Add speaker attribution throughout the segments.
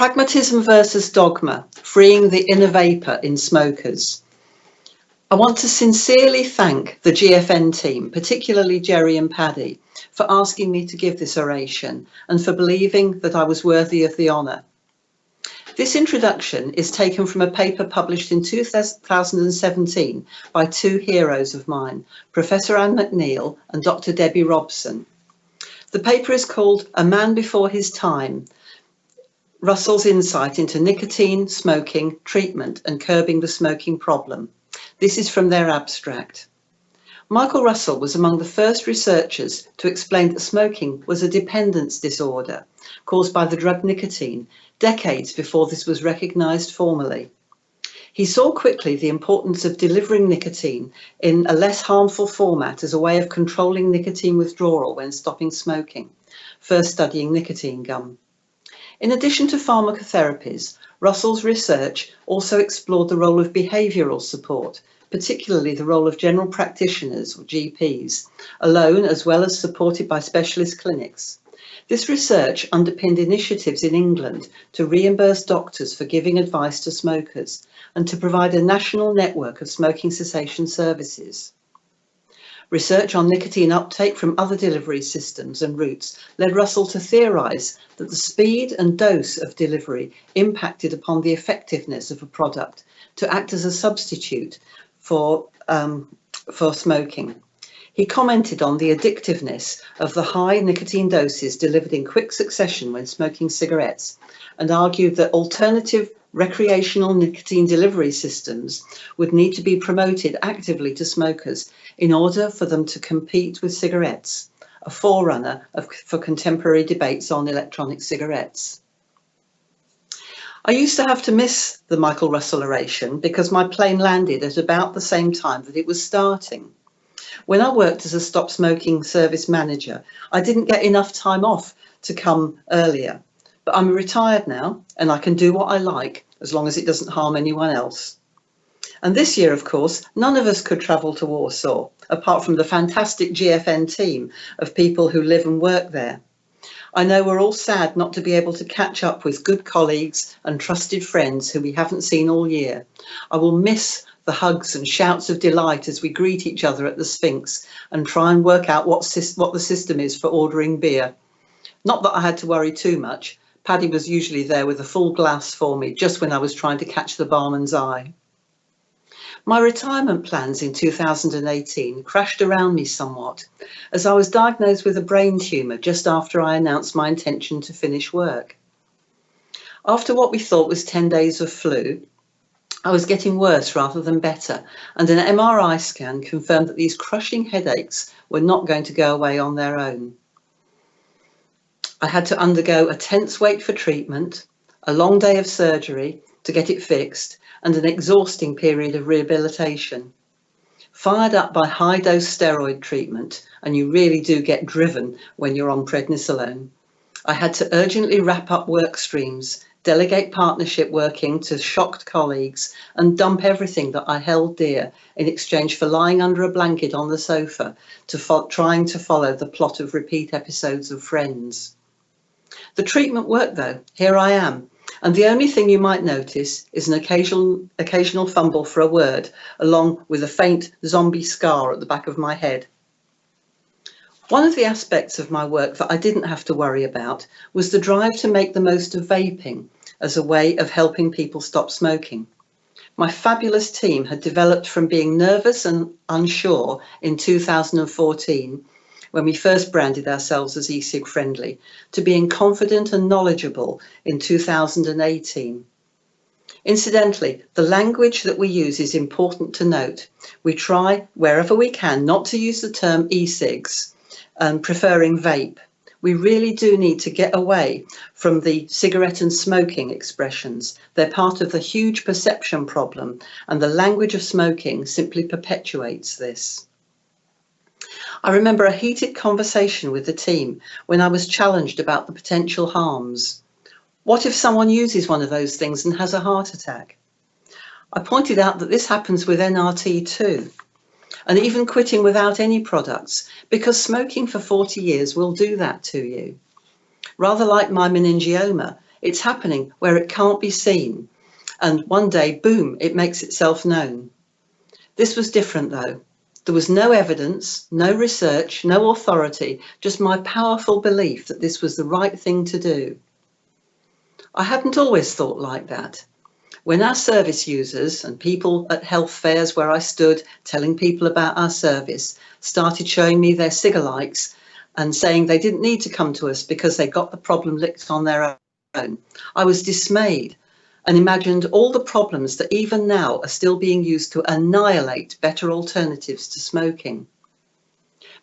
Speaker 1: Pragmatism versus dogma, freeing the inner vapour in smokers. I want to sincerely thank the GFN team, particularly Jerry and Paddy, for asking me to give this oration and for believing that I was worthy of the honour. This introduction is taken from a paper published in 2017 by two heroes of mine, Professor Anne McNeil and Dr. Debbie Robson. The paper is called A Man Before His Time, Russell's Insight into Nicotine, Smoking, Treatment and Curbing the Smoking Problem. This is from their abstract. Michael Russell was among the first researchers to explain that smoking was a dependence disorder caused by the drug nicotine, decades before this was recognised formally. He saw quickly the importance of delivering nicotine in a less harmful format as a way of controlling nicotine withdrawal when stopping smoking, first studying nicotine gum. In addition to pharmacotherapies, Russell's research also explored the role of behavioural support, particularly the role of general practitioners or GPs, alone as well as supported by specialist clinics. This research underpinned initiatives in England to reimburse doctors for giving advice to smokers and to provide a national network of smoking cessation services. Research on nicotine uptake from other delivery systems and routes led Russell to theorise that the speed and dose of delivery impacted upon the effectiveness of a product to act as a substitute for smoking. He commented on the addictiveness of the high nicotine doses delivered in quick succession when smoking cigarettes and argued that alternative recreational nicotine delivery systems would need to be promoted actively to smokers in order for them to compete with cigarettes, a forerunner for contemporary debates on electronic cigarettes. I used to have to miss the Michael Russell oration because my plane landed at about the same time that it was starting. When I worked as a stop smoking service manager, I didn't get enough time off to come earlier. But I'm retired now and I can do what I like as long as it doesn't harm anyone else. And this year, of course, none of us could travel to Warsaw, apart from the fantastic GFN team of people who live and work there. I know we're all sad not to be able to catch up with good colleagues and trusted friends who we haven't seen all year. I will miss the hugs and shouts of delight as we greet each other at the Sphinx and try and work out what the system is for ordering beer. Not that I had to worry too much. Paddy was usually there with a full glass for me just when I was trying to catch the barman's eye. My retirement plans in 2018 crashed around me somewhat as I was diagnosed with a brain tumour just after I announced my intention to finish work. After what we thought was 10 days of flu, I was getting worse rather than better, and an MRI scan confirmed that these crushing headaches were not going to go away on their own. I had to undergo a tense wait for treatment, a long day of surgery to get it fixed, and an exhausting period of rehabilitation. Fired up by high-dose steroid treatment, and you really do get driven when you're on prednisolone, I had to urgently wrap up work streams, delegate partnership working to shocked colleagues, and dump everything that I held dear in exchange for lying under a blanket on the sofa trying to follow the plot of repeat episodes of Friends. The treatment worked though, here I am, and the only thing you might notice is an occasional fumble for a word, along with a faint zombie scar at the back of my head. One of the aspects of my work that I didn't have to worry about was the drive to make the most of vaping as a way of helping people stop smoking. My fabulous team had developed from being nervous and unsure in 2014, when we first branded ourselves as e-cig friendly, to being confident and knowledgeable in 2018. Incidentally, the language that we use is important to note. We try, wherever we can, not to use the term e-cigs, preferring vape. We really do need to get away from the cigarette and smoking expressions. They're part of the huge perception problem, and the language of smoking simply perpetuates this. I remember a heated conversation with the team when I was challenged about the potential harms. What if someone uses one of those things and has a heart attack? I pointed out that this happens with NRT too, and even quitting without any products, because smoking for 40 years will do that to you. Rather like my meningioma, It's happening where it can't be seen, and one day, boom, it makes itself known. This was different though. There was no evidence, no research, no authority, just my powerful belief that this was the right thing to do. I hadn't always thought like that. When our service users and people at health fairs where I stood telling people about our service started showing me their cigalikes and saying they didn't need to come to us because they got the problem licked on their own, I was dismayed and imagined all the problems that even now are still being used to annihilate better alternatives to smoking.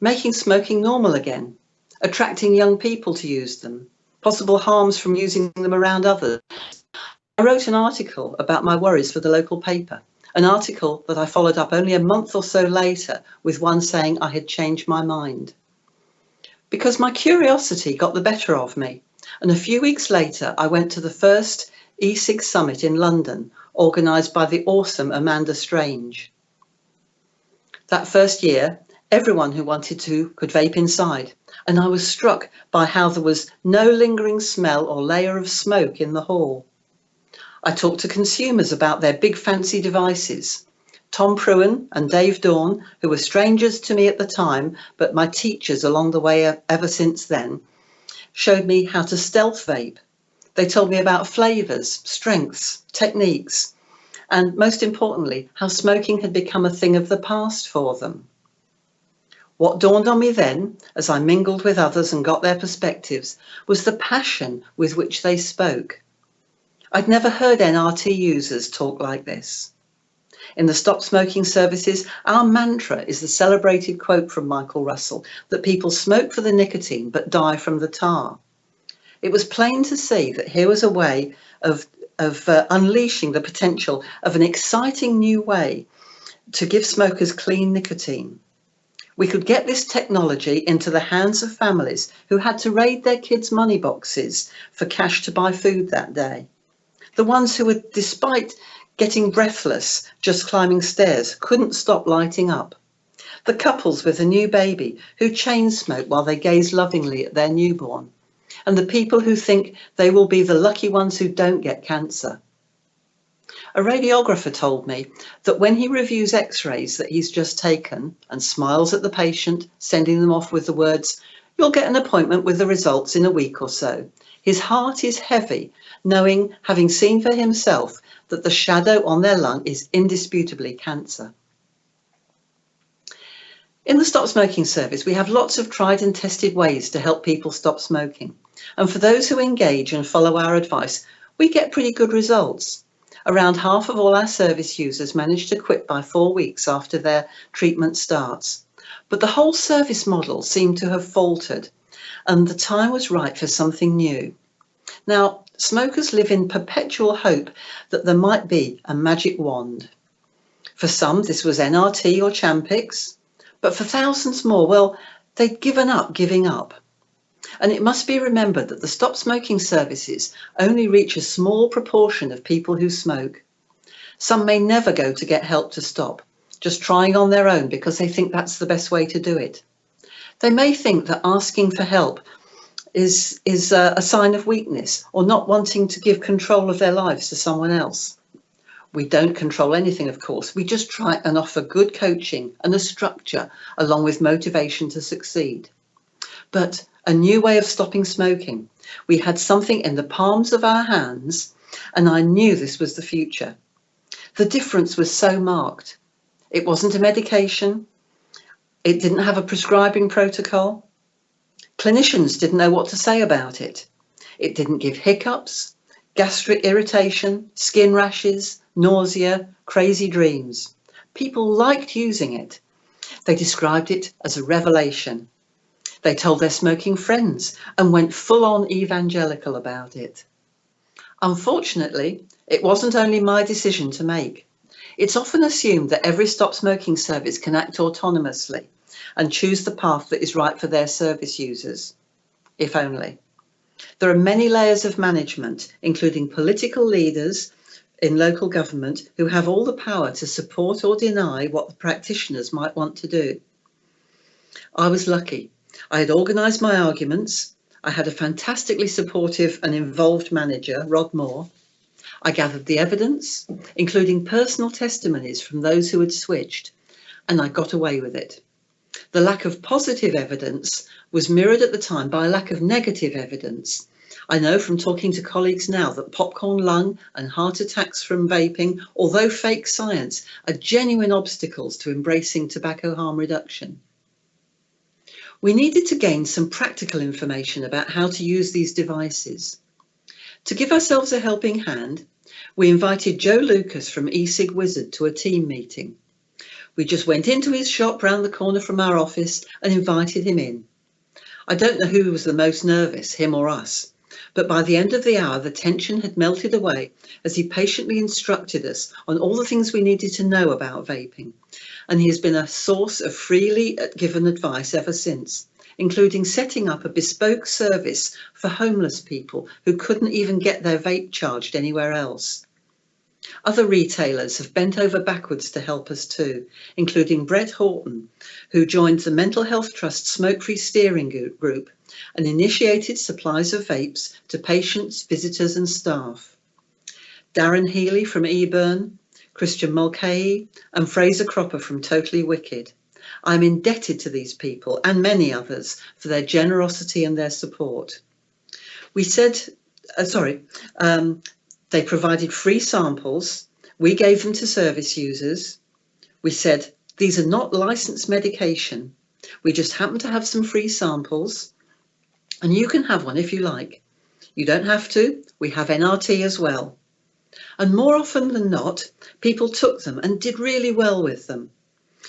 Speaker 1: Making smoking normal again, attracting young people to use them, possible harms from using them around others. I wrote an article about my worries for the local paper, an article that I followed up only a month or so later with one saying I had changed my mind. Because my curiosity got the better of me, and a few weeks later I went to the first e-cig summit in London, organised by the awesome Amanda Strange. That first year, everyone who wanted to could vape inside, and I was struck by how there was no lingering smell or layer of smoke in the hall. I talked to consumers about their big fancy devices. Tom Pruan and Dave Dawn, who were strangers to me at the time, but my teachers along the way ever since then, showed me how to stealth vape. They told me about flavours, strengths, techniques, and most importantly, how smoking had become a thing of the past for them. What dawned on me then, as I mingled with others and got their perspectives, was the passion with which they spoke. I'd never heard NRT users talk like this. In the Stop Smoking services, our mantra is the celebrated quote from Michael Russell that people smoke for the nicotine but die from the tar. It was plain to see that here was a way of unleashing the potential of an exciting new way to give smokers clean nicotine. We could get this technology into the hands of families who had to raid their kids' money boxes for cash to buy food that day. The ones who, despite getting breathless just climbing stairs, couldn't stop lighting up. The couples with a new baby who chain smoke while they gaze lovingly at their newborn. And the people who think they will be the lucky ones who don't get cancer. A radiographer told me that when he reviews x-rays that he's just taken and smiles at the patient, sending them off with the words, "You'll get an appointment with the results in a week or so," his heart is heavy, knowing, having seen for himself, that the shadow on their lung is indisputably cancer. In the Stop Smoking service, we have lots of tried and tested ways to help people stop smoking. And for those who engage and follow our advice, we get pretty good results. Around half of all our service users manage to quit by 4 weeks after their treatment starts. But the whole service model seemed to have faltered, and the time was right for something new. Now, smokers live in perpetual hope that there might be a magic wand. For some, this was NRT or Champix. But for thousands more, well, they'd given up giving up. And it must be remembered that the Stop Smoking services only reach a small proportion of people who smoke. Some may never go to get help to stop, just trying on their own because they think that's the best way to do it. They may think that asking for help is a sign of weakness or not wanting to give control of their lives to someone else. We don't control anything, of course. We just try and offer good coaching and a structure along with motivation to succeed. But a new way of stopping smoking. We had something in the palms of our hands, and I knew this was the future. The difference was so marked. It wasn't a medication. It didn't have a prescribing protocol. Clinicians didn't know what to say about it. It didn't give hiccups, gastric irritation, skin rashes, nausea, crazy dreams. People liked using it. They described it as a revelation. They told their smoking friends and went full-on evangelical about it. Unfortunately, it wasn't only my decision to make. It's often assumed that every Stop Smoking service can act autonomously and choose the path that is right for their service users. If only. There are many layers of management, including political leaders in local government who have all the power to support or deny what the practitioners might want to do. I was lucky. I had organised my arguments. I had a fantastically supportive and involved manager, Rod Moore. I gathered the evidence, including personal testimonies from those who had switched, and I got away with it. The lack of positive evidence was mirrored at the time by a lack of negative evidence. I know from talking to colleagues now that popcorn lung and heart attacks from vaping, although fake science, are genuine obstacles to embracing tobacco harm reduction. We needed to gain some practical information about how to use these devices. To give ourselves a helping hand, we invited Joe Lucas from eSig Wizard to a team meeting. We just went into his shop round the corner from our office and invited him in. I don't know who was the most nervous, him or us, but by the end of the hour the tension had melted away as he patiently instructed us on all the things we needed to know about vaping, and he has been a source of freely given advice ever since, including setting up a bespoke service for homeless people who couldn't even get their vape charged anywhere else. Other retailers have bent over backwards to help us too, including Brett Horton, who joined the Mental Health Trust Smoke-Free Steering Group and initiated supplies of vapes to patients, visitors and staff. Darren Healy from eBurn, Christian Mulcahy and Fraser Cropper from Totally Wicked. I'm indebted to these people and many others for their generosity and their support. They provided free samples. We gave them to service users. We said, these are not licensed medication. We just happen to have some free samples and you can have one if you like. You don't have to. We have NRT as well. And more often than not, people took them and did really well with them.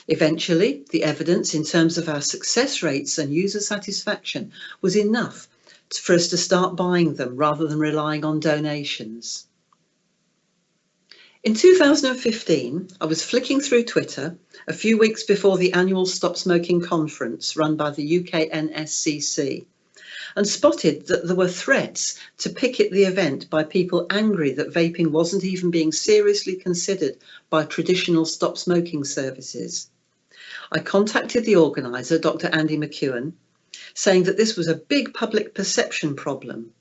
Speaker 1: Eventually, the evidence in terms of our success rates and user satisfaction was enough for us to start buying them rather than relying on donations. In 2015, I was flicking through Twitter a few weeks before the annual Stop Smoking conference run by the UK NSCC and spotted that there were threats to picket the event by people angry that vaping wasn't even being seriously considered by traditional stop smoking services. I contacted the organiser, Dr. Andy McEwen, saying that this was a big public perception problem.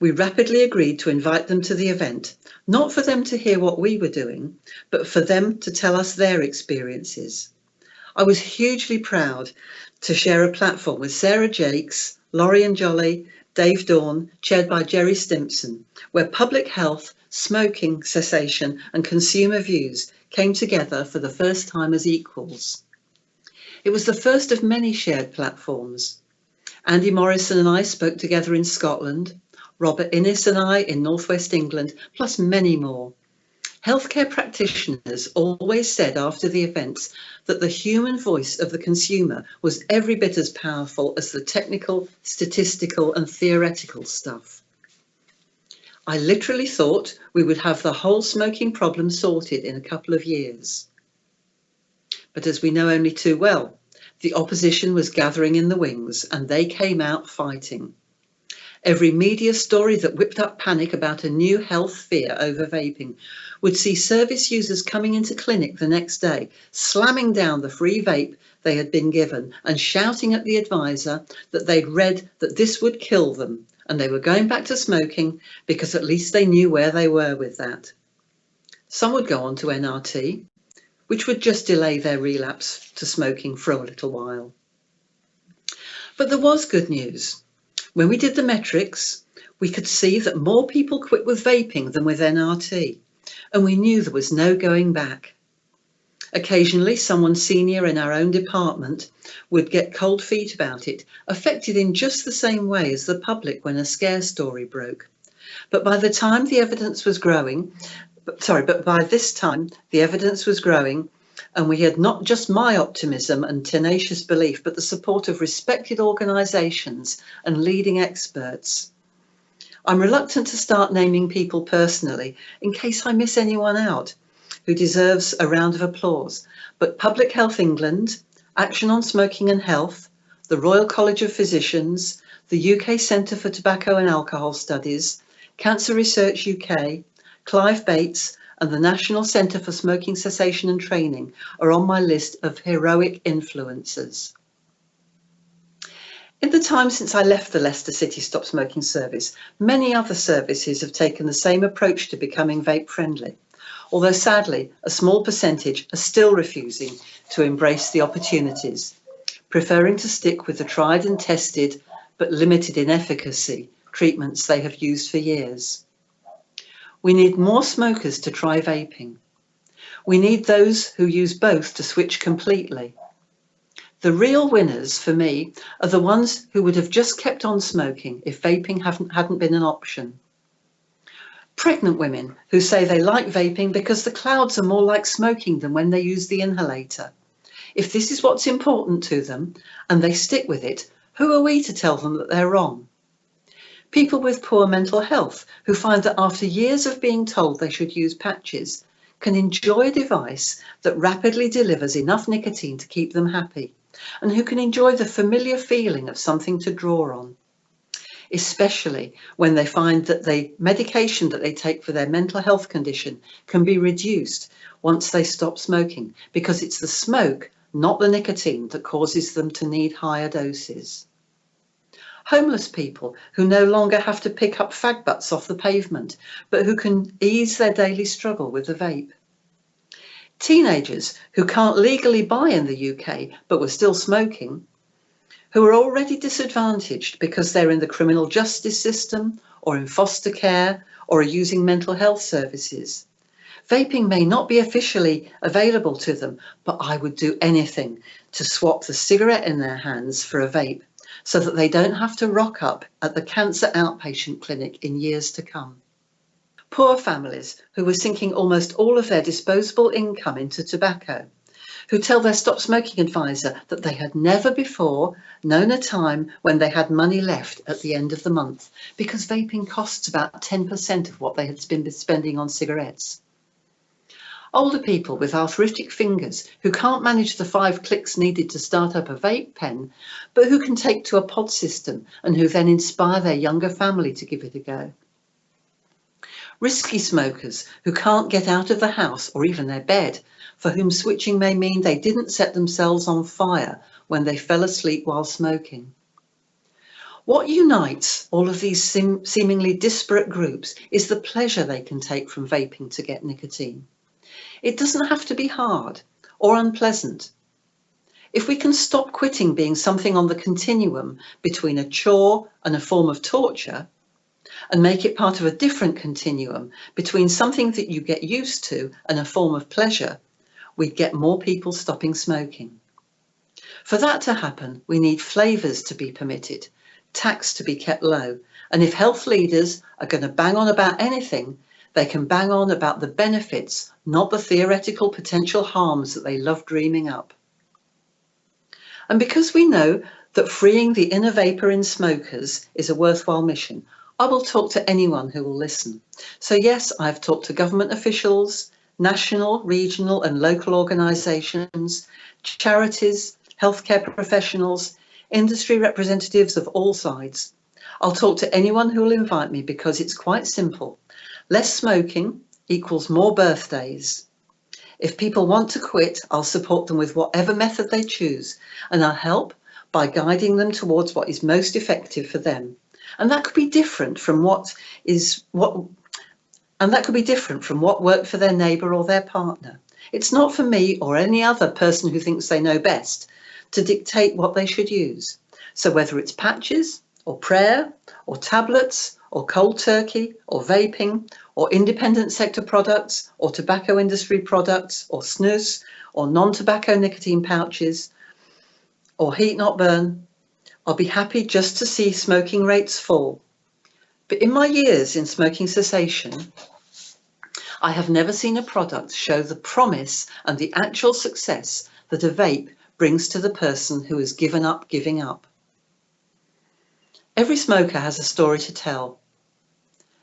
Speaker 1: We rapidly agreed to invite them to the event, not for them to hear what we were doing, but for them to tell us their experiences. I was hugely proud to share a platform with Sarah Jakes, Lorian Jolly, Dave Dawn, chaired by Jerry Stimpson, where public health, smoking cessation and consumer views came together for the first time as equals. It was the first of many shared platforms. Andy Morrison and I spoke together in Scotland, Robert Innes and I in Northwest England, plus many more. Healthcare practitioners always said after the events that the human voice of the consumer was every bit as powerful as the technical, statistical and theoretical stuff. I literally thought we would have the whole smoking problem sorted in a couple of years. But as we know only too well, the opposition was gathering in the wings and they came out fighting. Every media story that whipped up panic about a new health fear over vaping would see service users coming into clinic the next day, slamming down the free vape they had been given and shouting at the advisor that they'd read that this would kill them and they were going back to smoking because at least they knew where they were with that. Some would go on to NRT, which would just delay their relapse to smoking for a little while. But there was good news. When we did the metrics, we could see that more people quit with vaping than with NRT, and we knew there was no going back. Occasionally, someone senior in our own department would get cold feet about it, affected in just the same way as the public when a scare story broke. But by this time, the evidence was growing, and we had not just my optimism and tenacious belief, but the support of respected organisations and leading experts. I'm reluctant to start naming people personally in case I miss anyone out who deserves a round of applause, but Public Health England, Action on Smoking and Health, the Royal College of Physicians, the UK Centre for Tobacco and Alcohol Studies, Cancer Research UK, Clive Bates, and the National Centre for Smoking Cessation and Training are on my list of heroic influencers. In the time since I left the Leicester City Stop Smoking service, many other services have taken the same approach to becoming vape friendly, although sadly a small percentage are still refusing to embrace the opportunities, preferring to stick with the tried and tested but limited in efficacy treatments they have used for years. We need more smokers to try vaping. We need those who use both to switch completely. The real winners for me are the ones who would have just kept on smoking if vaping hadn't been an option. Pregnant women who say they like vaping because the clouds are more like smoking than when they use the inhalator. If this is what's important to them and they stick with it, who are we to tell them that they're wrong? People with poor mental health who find that after years of being told they should use patches can enjoy a device that rapidly delivers enough nicotine to keep them happy, and who can enjoy the familiar feeling of something to draw on, especially when they find that the medication that they take for their mental health condition can be reduced once they stop smoking, because it's the smoke, not the nicotine, that causes them to need higher doses. Homeless people who no longer have to pick up fag butts off the pavement, but who can ease their daily struggle with the vape. Teenagers who can't legally buy in the UK but were still smoking, who are already disadvantaged because they're in the criminal justice system or in foster care or are using mental health services. Vaping may not be officially available to them, but I would do anything to swap the cigarette in their hands for a vape, so that they don't have to rock up at the cancer outpatient clinic in years to come. Poor families who were sinking almost all of their disposable income into tobacco, who tell their stop smoking advisor that they had never before known a time when they had money left at the end of the month, because vaping costs about 10% of what they had been spending on cigarettes. Older people with arthritic fingers who can't manage the 5 clicks needed to start up a vape pen, but who can take to a pod system and who then inspire their younger family to give it a go. Risky smokers who can't get out of the house or even their bed, for whom switching may mean they didn't set themselves on fire when they fell asleep while smoking. What unites all of these seemingly disparate groups is the pleasure they can take from vaping to get nicotine. It doesn't have to be hard or unpleasant. If we can stop quitting being something on the continuum between a chore and a form of torture, and make it part of a different continuum between something that you get used to and a form of pleasure, we'd get more people stopping smoking. For that to happen, we need flavours to be permitted, tax to be kept low, and if health leaders are going to bang on about anything, they can bang on about the benefits, not the theoretical potential harms that they love dreaming up. And because we know that freeing the inner vapour in smokers is a worthwhile mission, I will talk to anyone who will listen. So yes, I've talked to government officials, national, regional and local organisations, charities, healthcare professionals, industry representatives of all sides. I'll talk to anyone who will invite me, because it's quite simple. Less smoking equals more birthdays. If people want to quit, I'll support them with whatever method they choose, and I'll help by guiding them towards what is most effective for them. And that could be different from what worked for their neighbour or their partner. It's not for me or any other person who thinks they know best to dictate what they should use. So whether it's patches or prayer or tablets or cold turkey or vaping or independent sector products or tobacco industry products or snus or non-tobacco nicotine pouches or heat not burn, I'll be happy just to see smoking rates fall. But in my years in smoking cessation, I have never seen a product show the promise and the actual success that a vape brings to the person who has given up giving up. Every smoker has a story to tell.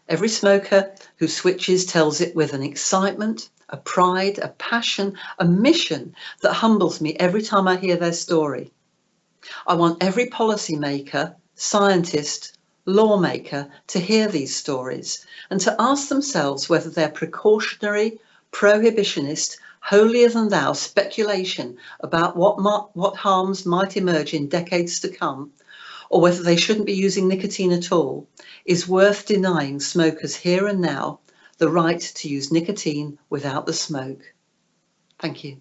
Speaker 1: Every smoker who switches tells it with an excitement, a pride, a passion, a mission that humbles me every time I hear their story. I want every policymaker, scientist, lawmaker to hear these stories and to ask themselves whether their precautionary, prohibitionist, holier-than-thou speculation about what harms might emerge in decades to come or whether they shouldn't be using nicotine at all, is worth denying smokers here and now the right to use nicotine without the smoke. Thank you.